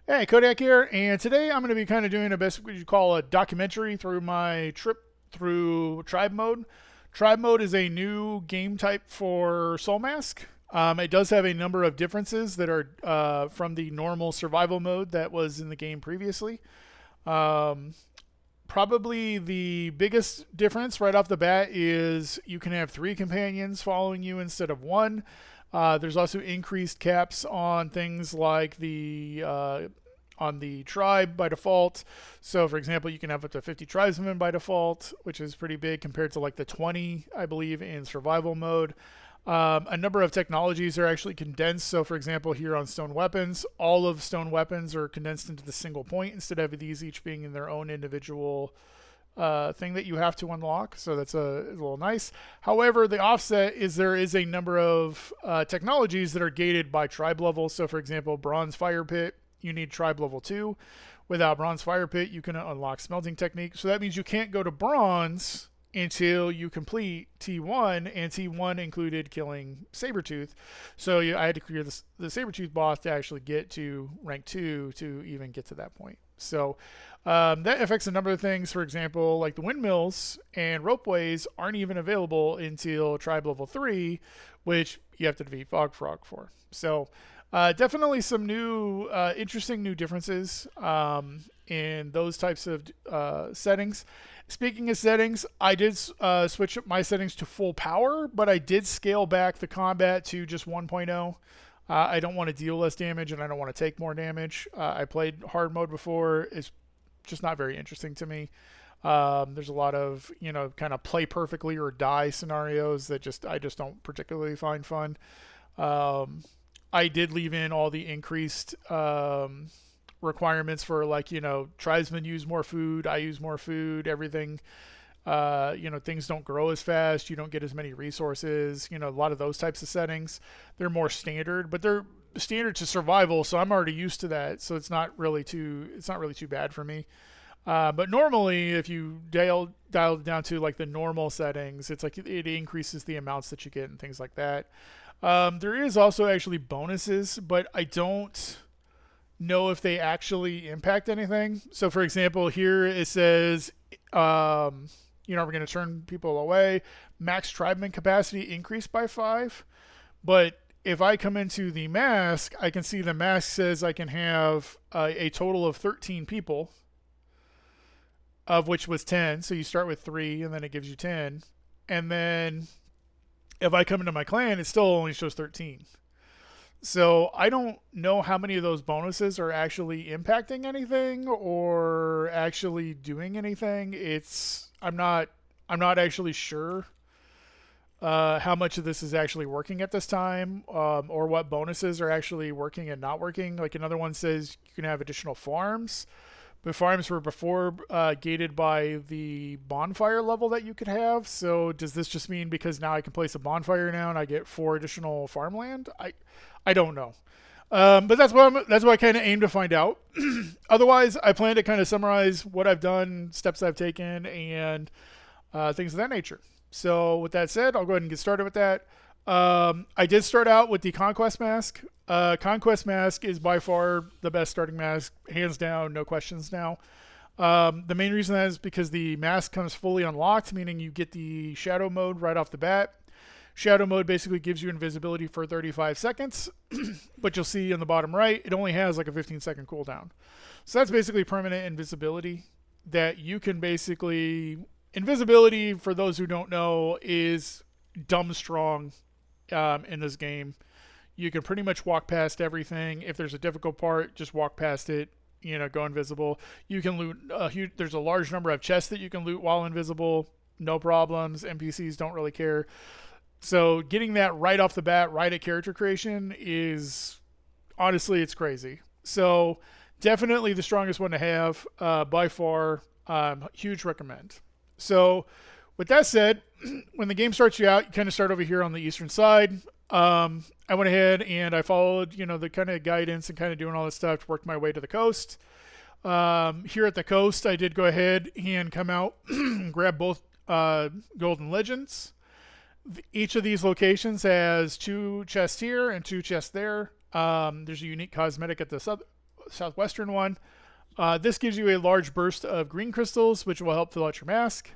Hey, Kodak here, and today I'm going to be kind of doing a best what you call a documentary through my trip through Tribe Mode. Tribe Mode is a new game type for Soulmask. It does have a number of differences that are from the normal survival mode that was in the game previously. Um, Probably the biggest difference right off the bat is you can have three companions following you instead of one. There's also increased caps on things like the on the tribe by default. So, for example, you can have up to 50 tribesmen by default, which is pretty big compared to like the 20, I believe, in survival mode. A number of technologies are actually condensed. So, for example, here on stone weapons, all of stone weapons are condensed into the single point instead of these each being in their own individual thing that you have to unlock. So that's a little nice. However, the offset is there is a number of technologies that are gated by tribe level. So, for example, bronze fire pit, you need tribe level 2. Without bronze fire pit, you can unlock smelting technique. So that means you can't go to bronze until you complete T1, and T1 included killing Sabretooth. So I had to clear the Sabretooth boss to actually get to rank 2 to even get to that point. So that affects a number of things. For example, like the windmills and ropeways aren't even available until tribe level 3, which you have to defeat Fog Frog for. So definitely some new, interesting new differences in those types of settings. Speaking of settings, I did switch up my settings to full power, but I did scale back the combat to just 1.0. I don't want to deal less damage and I don't want to take more damage. I played hard mode before. It's just not very interesting to me. There's a lot of, kind of play perfectly or die scenarios that I just don't particularly find fun. Um, I did leave in all the increased requirements for, like, tribesmen use more food, I use more food, everything. Things don't grow as fast, you don't get as many resources, a lot of those types of settings. They're more standard, but they're standard to survival, so I'm already used to that. So it's not really too bad for me. But normally, if you dial it down to like the normal settings, it's like it increases the amounts that you get and things like that. There is also actually bonuses, but I don't know if they actually impact anything. So, for example, here it says, we're going to turn people away. Max tribesman capacity increased by 5. But if I come into the mask, I can see the mask says I can have a total of 13 people, of which was 10. So you start with 3, and then it gives you 10. And then if I come into my clan, it still only shows 13. So I don't know how many of those bonuses are actually impacting anything or actually doing anything. I'm not actually sure how much of this is actually working at this time, or what bonuses are actually working and not working. Like another one says you can have additional farms. The farms were before gated by the bonfire level that you could have. So does this just mean because now I can place a bonfire now and I get 4 additional farmland? I don't know. But that's what I kind of aim to find out. Otherwise, I plan to kind of summarize what I've done, steps I've taken, and things of that nature. So with that said, I'll go ahead and get started with that. I did start out with the Conquest Mask. Conquest Mask is by far the best starting mask, hands down, no questions now. The main reason that is because the mask comes fully unlocked, meaning you get the shadow mode right off the bat. Shadow mode basically gives you invisibility for 35 seconds, but you'll see on the bottom right, it only has like a 15-second cooldown. So that's basically permanent invisibility that you can basically... Invisibility, for those who don't know, is dumb strong in this game. You can pretty much walk past everything. If there's a difficult part, just walk past it. Go invisible. You can loot there's a large number of chests that you can loot while invisible. No problems. NPCs don't really care. So getting that right off the bat, right at character creation, is honestly, it's crazy. So definitely the strongest one to have by far. Huge recommend. So with that said, when the game starts you out, you kind of start over here on the eastern side. I went ahead and I followed, the kind of guidance and kind of doing all this stuff to work my way to the coast. Here at the coast, I did go ahead and come out and grab both Golden Legends. Each of these locations has 2 chests here and 2 chests there. There's a unique cosmetic at this southwestern one. This gives you a large burst of green crystals, which will help fill out your mask.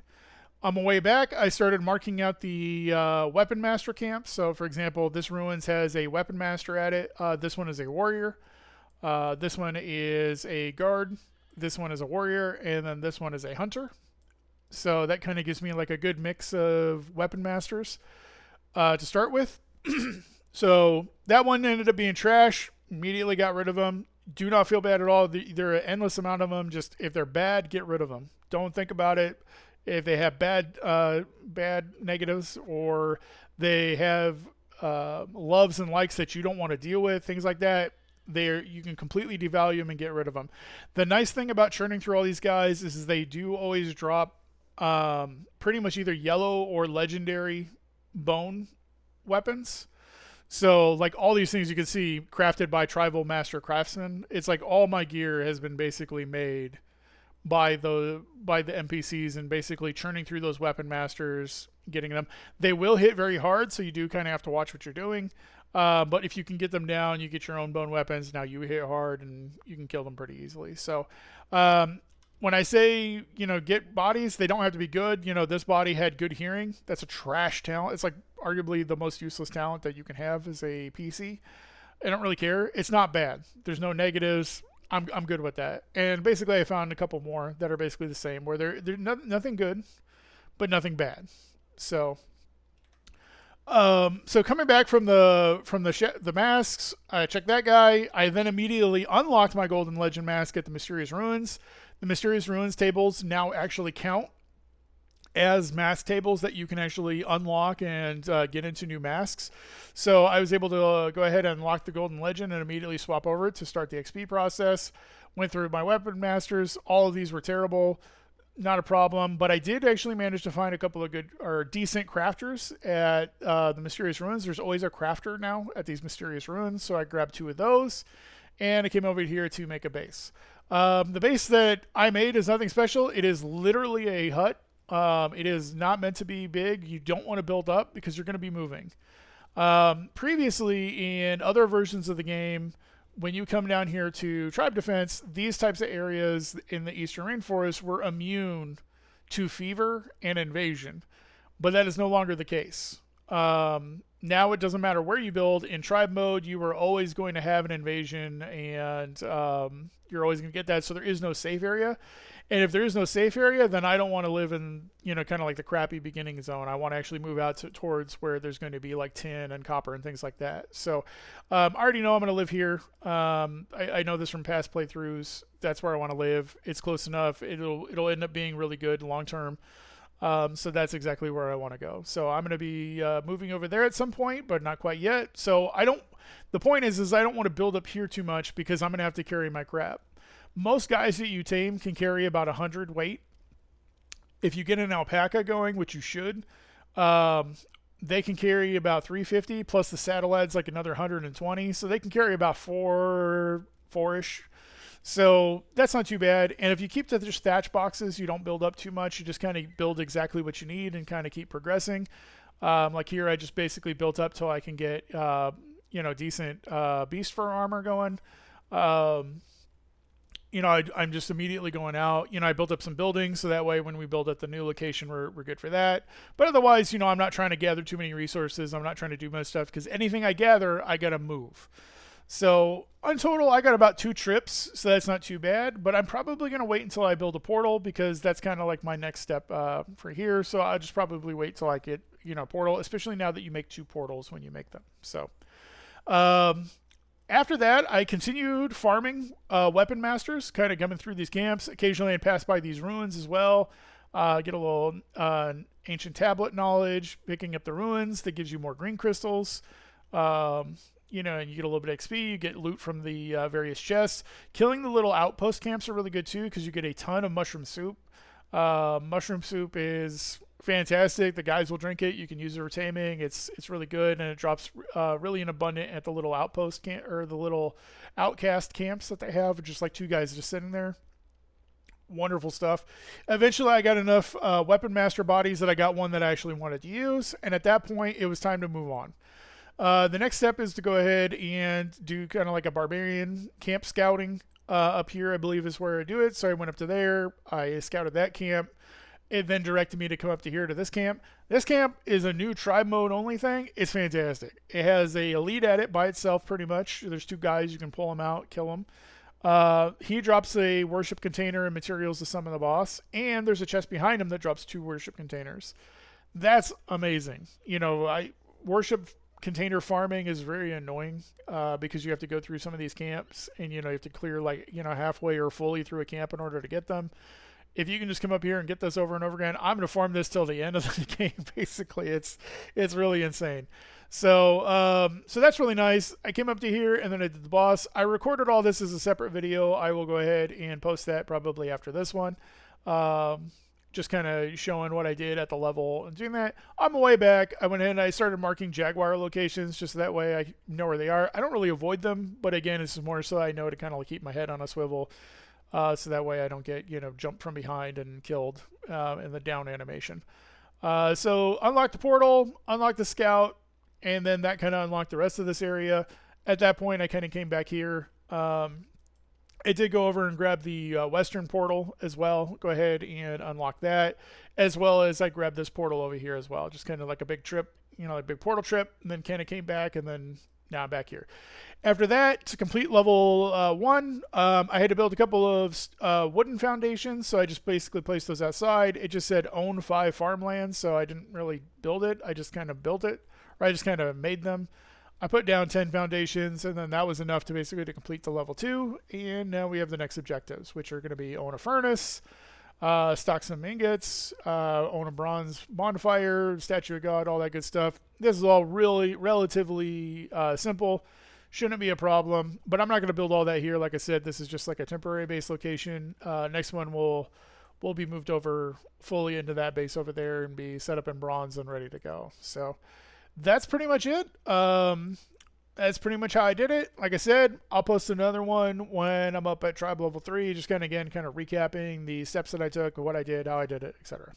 On my way back, I started marking out the weapon master camp. So, for example, this ruins has a weapon master at it. This one is a warrior. This one is a guard. This one is a warrior, and then this one is a hunter. So that kind of gives me like a good mix of weapon masters to start with. So that one ended up being trash. Immediately got rid of them. Do not feel bad at all. There are an endless amount of them. Just if they're bad, get rid of them. Don't think about it. If they have bad negatives, or they have loves and likes that you don't want to deal with, things like that, you can completely devalue them and get rid of them. The nice thing about churning through all these guys is they do always drop pretty much either yellow or legendary bone weapons. So like all these things you can see crafted by tribal master craftsmen. It's like all my gear has been basically made by the NPCs, and basically churning through those weapon masters, getting them. They will hit very hard, so you do kind of have to watch what you're doing. But if you can get them down, you get your own bone weapons. Now you hit hard and you can kill them pretty easily. So when I say, get bodies, they don't have to be good. This body had good hearing. That's a trash talent. It's like arguably the most useless talent that you can have as a PC. I don't really care. It's not bad. There's no negatives. I'm good with that. And basically I found a couple more that are basically the same, where they're nothing good, but nothing bad. So so coming back from the masks, I checked that guy. I then immediately unlocked my golden legend mask at the Mysterious Ruins. The Mysterious Ruins tables now actually count as mask tables that you can actually unlock and get into new masks. So I was able to go ahead and unlock the golden legend and immediately swap over to start the XP process. Went through my weapon masters. All of these were terrible. Not a problem, but I did actually manage to find a couple of good or decent crafters at the Mysterious Ruins. There's always a crafter now at these Mysterious Ruins, so I grabbed 2 of those, and I came over here to make a base. The base that I made is nothing special. It is literally a hut. It is not meant to be big. You don't want to build up because you're going to be moving. Previously, in other versions of the game, when you come down here to tribe defense, these types of areas in the eastern rainforest were immune to fever and invasion, but that is no longer the case. Now it doesn't matter where you build. In tribe mode, you are always going to have an invasion, and you're always going to get that, so there is no safe area. And if there is no safe area, then I don't want to live in, kind of like the crappy beginning zone. I want to actually move out towards where there's going to be like tin and copper and things like that. So I already know I'm going to live here. I know this from past playthroughs. That's where I want to live. It's close enough. It'll end up being really good long term. So that's exactly where I want to go. So I'm going to be moving over there at some point, but not quite yet. So the point is I don't want to build up here too much because I'm going to have to carry my crap. Most guys that you tame can carry about 100 weight. If you get an alpaca going, which you should, they can carry about 350, plus the saddle adds like another 120. So they can carry about four-ish. So that's not too bad. And if you keep to just thatch boxes, you don't build up too much. You just kind of build exactly what you need and kind of keep progressing. Like here, I just basically built up till I can get, decent beast fur armor going. I'm just immediately going out. I built up some buildings, so that way when we build at the new location, we're good for that. But otherwise, I'm not trying to gather too many resources. I'm not trying to do much stuff because anything I gather, I got to move. So in total, I got about 2 trips, so that's not too bad. But I'm probably going to wait until I build a portal because that's kind of like my next step for here. So I'll just probably wait till I get, portal, especially now that you make 2 portals when you make them. So after that, I continued farming weapon masters, kind of coming through these camps. Occasionally, I'd pass by these ruins as well. Get a little ancient tablet knowledge, picking up the ruins. That gives you more green crystals. And you get a little bit of XP. You get loot from the various chests. Killing the little outpost camps are really good too because you get a ton of mushroom soup. Mushroom soup is fantastic. The guys will drink it. You can use it for taming. It's really good, and it drops really in abundant at the little outpost camp or the little outcast camps that they have. Just like 2 guys just sitting there. Wonderful stuff. Eventually, I got enough weapon master bodies that I got one that I actually wanted to use, and at that point, it was time to move on. The next step is to go ahead and do kind of like a barbarian camp scouting. up here, I believe, is where I do it. So I went up to there. I scouted that camp. It then directed me to come up to here to this camp. This camp is a new tribe mode only thing. It's fantastic. It has a elite at it by itself, pretty much. There's 2 guys. You can pull them out, kill them. He drops a worship container and materials to summon the boss, and there's a chest behind him that drops 2 worship containers. That's amazing. I worship container farming is very annoying because you have to go through some of these camps, and you have to clear halfway or fully through a camp in order to get them. If you can just come up here and get this over and over again, I'm going to farm this till the end of the game. Basically, it's really insane. So that's really nice. I came up to here and then I did the boss. I recorded all this as a separate video. I will go ahead and post that probably after this one. Just kind of showing what I did at the level and doing that. On my way back, I went ahead and I started marking Jaguar locations just that way I know where they are. I don't really avoid them, but again, this is more so I know to kind of keep my head on a swivel. So that way I don't get, jumped from behind and killed in the down animation. So unlock the portal, unlock the scout, and then that kind of unlocked the rest of this area. At that point, I kind of came back here. I did go over and grab the western portal as well. Go ahead and unlock that, as well as I grabbed this portal over here as well. Just kind of like a big trip, like a big portal trip, and then kind of came back, and then now I'm back here. After that, to complete level 1, I had to build a couple of wooden foundations, so I just basically placed those outside. It just said own 5 farmlands, so I didn't really build it. I just kind of built it, or I just kind of made them. I put down 10 foundations, and then that was enough to basically to complete the level 2, and now we have the next objectives, which are going to be own a furnace, stock some ingots, own a bronze bonfire, statue of God, all that good stuff. This is all really relatively simple. Shouldn't be a problem, but I'm not going to build all that here. Like I said, this is just like a temporary base location. Next one will be moved over fully into that base over there and be set up in bronze and ready to go. So that's pretty much it. That's pretty much how I did it. Like I said, I'll post another one when I'm up at tribe level 3, just kind of recapping the steps that I took, what I did, how I did it, etc.